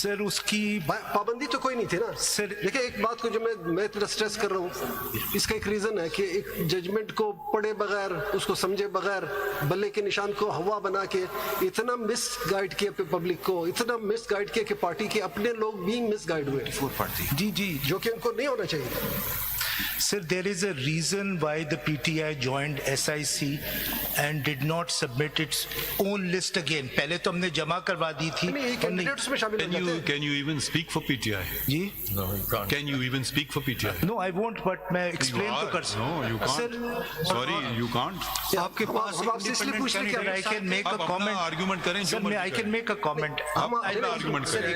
Sir उसकी पाबंदी तो कोई नहीं थी ना सर। देखिए एक बात को जो मैं थोड़ा स्ट्रेस कर रहा हूँ, इसका एक रीजन है कि एक जजमेंट को पढ़े बगैर, उसको समझे बगैर, बल्ले के निशान को हवा बना के इतना मिस गाइड किया पब्लिक को, इतना मिस गाइड किया कि पार्टी के अपने लोग भी मिस गाइड हुए, जी जी, जो कि उनको नहीं होना चाहिए। Sir, there is a reason why the PTI joined SIC and did not submit its own list again. पहले तो हमने जमा करवा दी थी। नहीं, कैंडिडेट्स में शामिल हो जाते हैं। Can you even speak for PTI? Ji? No, you can't. Can you even speak for PTI? No, I won't. But मैं explain तो कर सकता हूँ। No, you can't. Sir, Sorry, you can't. आपके पास हम आपसे इसलिए पूछ रहे हैं कि I can make a आप अपना comment. आर्गुमेंट करें Sir, I can make a comment. आप अपना आर्गुमेंट करें।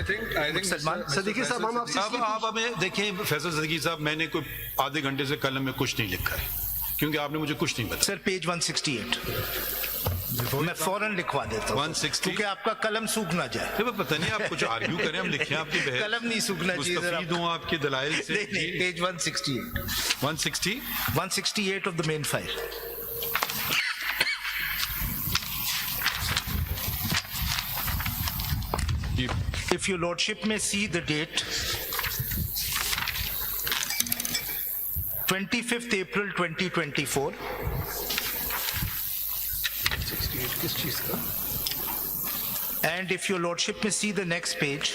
I think सलमान सदीकी साहब, हम आपसे अब आप हमें देखिए फैसल सदीकी साहब, मैंने कोई आधे घंटे से कलम में कुछ नहीं लिखा है क्योंकि आपने मुझे कुछ नहीं बताया। सर पेज 168 मैं फौरन लिखवा देता हूँ 160 क्योंकि आपका कलम सूख ना जाए। तो पता नहीं आप कुछ आर्ग्यू करें, हम लिखें आपकी बहस, कलम नहीं सूखना चाहिए जरा। मुस्तफीद हूं आपके दलाइल से। नहीं, page 168 168 of the main file. If your lordship may see the date 25th April 2024. And if your lordship may see the next page,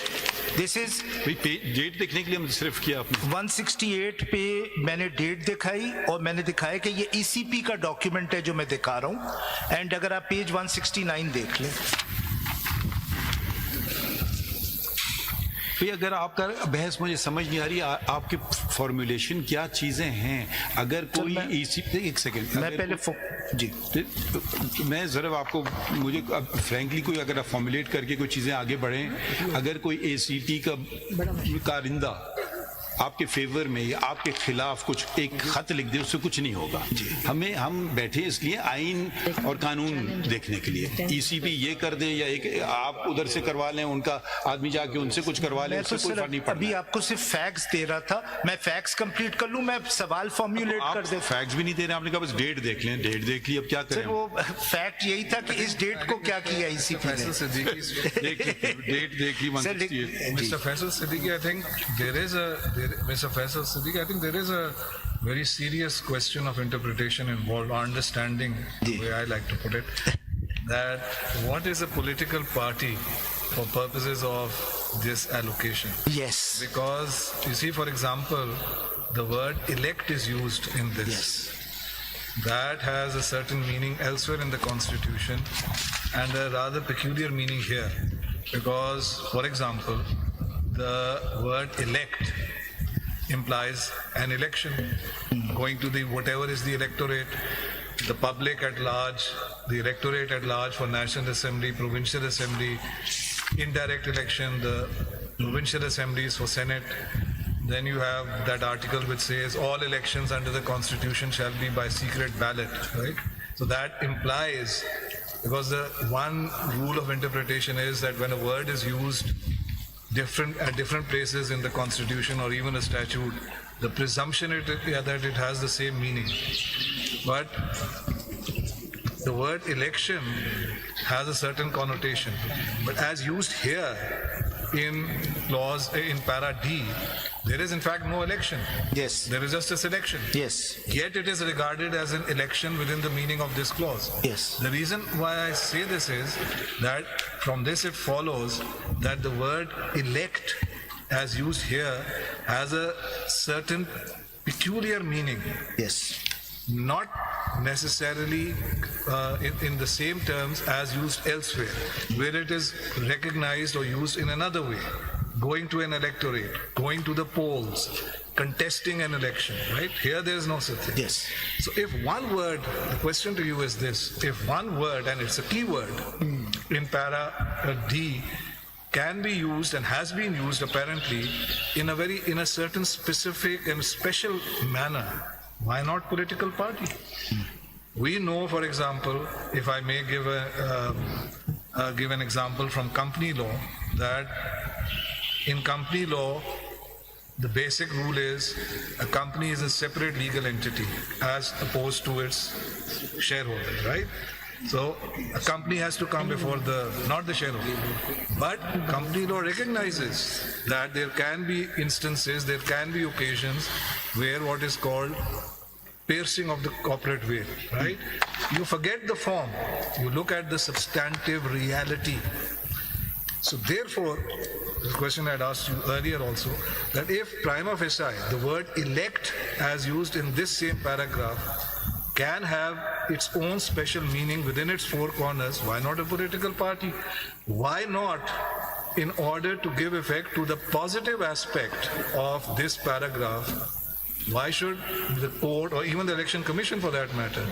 this is date देखने के लिए हम सिर्फ किया आपने 168 पे मैंने डेट दिखाई और मैंने दिखाया कि ये ECP का डॉक्यूमेंट है जो मैं दिखा रहा हूं। एंड अगर आप पेज 169 देख लें, भाई अगर आपका बहस मुझे समझ नहीं आ रही, आपकी फॉर्मुलेशन क्या चीजें हैं। अगर कोई एक सेकंड मैं पहले जी मैं जरा आपको मुझे फ्रैंकली कोई अगर आप फॉर्मुलेट करके कोई चीजें आगे बढ़ें, अगर कोई ACT का कारिंदा आपके फेवर में या आपके खिलाफ कुछ एक खत लिख दे, उससे कुछ नहीं होगा। हम बैठे इसलिए आइन और कानून देखने के लिए। ECP ये कर दे या एक आप उधर से करवा लें, उनका आदमी जाके उनसे कुछ करवा ले, उससे कोई फर्क नहीं पड़ता। अभी आपको सिर्फ फैक्ट्स दे रहा था, मैं फैक्ट्स कंप्लीट कर लूं, मैं सवाल फॉर्मुलेट कर दे। फैक्ट्स भी नहीं दे रहे, आपने कहा बस डेट देख लें। डेट देख ली, अब क्या करें? वो फैक्ट यही था कि इस डेट को क्या किया ECP ने। डेट देख ली 168। Mr. Faisal Siddiqui, I think Mr. Faisal Siddiqui, I think there is a very serious question of interpretation involved, or understanding, the way I like to put it, that what is a political party for purposes of this allocation? Yes. Because you see, for example, the word elect is used in this. Yes. That has a certain meaning elsewhere in the Constitution and a rather peculiar meaning here. Because, for example, the word elect implies an election, going to the whatever is the electorate, the public at large, the electorate at large for National Assembly, Provincial Assembly, indirect election, the Provincial Assemblies for Senate. Then you have that article which says all elections under the Constitution shall be by secret ballot, right? So that implies, because the one rule of interpretation is that when a word is used at different places in the Constitution or even a statute, the presumption that it has the same meaning. But the word election has a certain connotation. But as used here in para D, there is in fact no election. Yes. There is just a selection. Yes. Yet it is regarded as an election within the meaning of this clause. Yes. The reason why I say this is that from this it follows that the word elect as used here has a certain peculiar meaning. Yes. Not necessarily in the same terms as used elsewhere, where it is recognized or used in another way. Going to an electorate, going to the polls, contesting an election, right? Here there is no such thing. Yes. So if one word, the question to you is this, if one word, and it's a key word in para D, can be used and has been used apparently in a certain specific and special manner, why not political party? We know, for example, if I may give an example from company law, that in company law, the basic rule is a company is a separate legal entity as opposed to its shareholders, right? So a company has to come before not the shareholder. But company law recognizes that there can be instances, there can be occasions where what is called piercing of the corporate veil, right? You forget the form, you look at the substantive reality. So therefore, the question I had asked you earlier also, that if prima facie, the word elect as used in this same paragraph can have its own special meaning within its four corners, why not a political party? Why not, in order to give effect to the positive aspect of this paragraph, why should the court or even the election commission for that matter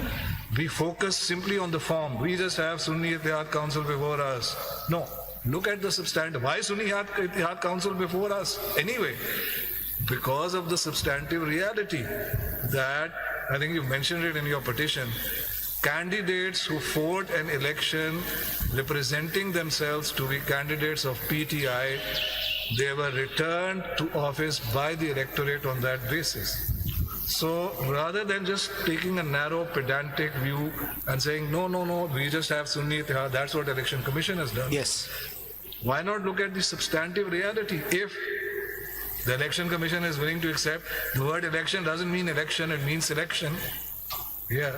be focused simply on the form? We just have Sunni Ittihad Council before us. No, look at the substantive. Why Sunni Ittihad Council before us? Anyway, because of the substantive reality that, I think you mentioned it in your petition, candidates who fought an election representing themselves to be candidates of PTI, they were returned to office by the electorate on that basis. So rather than just taking a narrow pedantic view and saying, no, we just have Sunni Ittihad, that's what Election Commission has done. Yes. Why not look at the substantive reality? If the Election Commission is willing to accept the word election doesn't mean election, it means selection. Yeah.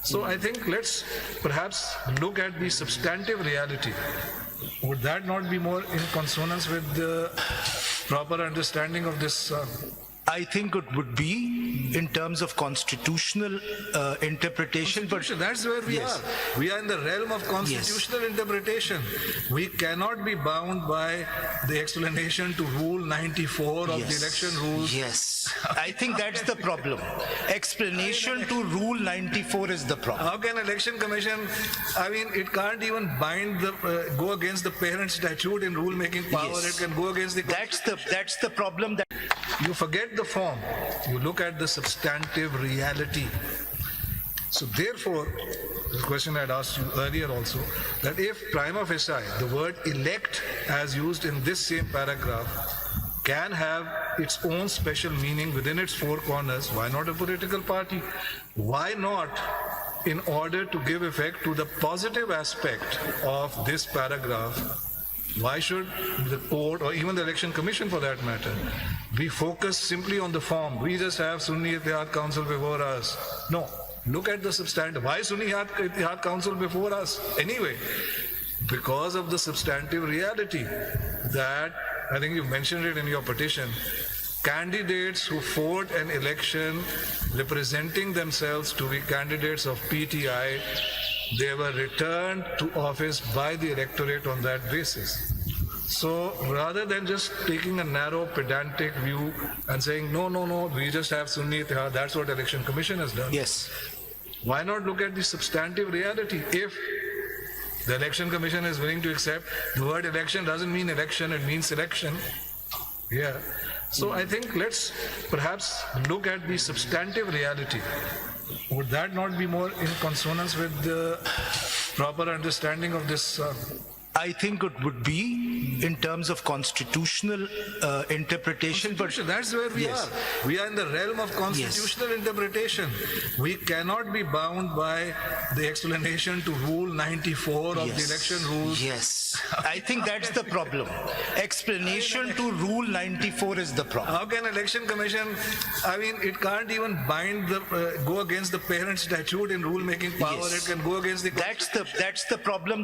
So I think let's perhaps look at the substantive reality. Would that not be more in consonance with the proper understanding of this? I think it would be in terms of constitutional interpretation, but That's where we Yes. are. We are in the realm of constitutional interpretation. We cannot be bound by the explanation to Rule 94 of the election rules. Yes, I think that's the problem. Explanation to Rule 94 is the problem. How can election commission, I mean, it can't even bind go against the parent statute in rule-making power. Yes. It can go against the... That's the problem. That You forget the form, you look at the substantive reality. So therefore, the question I had asked you earlier also, that if prima facie, the word elect as used in this same paragraph can have its own special meaning within its four corners, why not a political party? Why not, in order to give effect to the positive aspect of this paragraph, why should the court or even the election commission for that matter be focused simply on the form? We just have Sunni Ittihad Council before us. No, look at the substantive. Why Sunni Ittihad Council before us? Anyway, because of the substantive reality that, I think you mentioned it in your petition, candidates who fought an election representing themselves to be candidates of PTI, they were returned to office by the electorate on that basis. So rather than just taking a narrow pedantic view and saying, no, we just have Sunni Ittihad, that's what Election Commission has done. yes, Why not look at the substantive reality? If the Election Commission is willing to accept the word election doesn't mean election, it means selection. Yeah. So I think let's perhaps look at the substantive reality. Would that not be more in consonance with the proper understanding of this? I think it would be in terms of constitutional interpretation, but That's where we Yes. are. We are in the realm of constitutional interpretation. We cannot be bound by the explanation to Rule 94 of the election rules. Yes, I think that's the problem. Explanation to Rule 94 is the problem. How can election commission, I mean, it can't even bind go against the parent statute in rule-making power. Yes. It can go against the... That's the problem.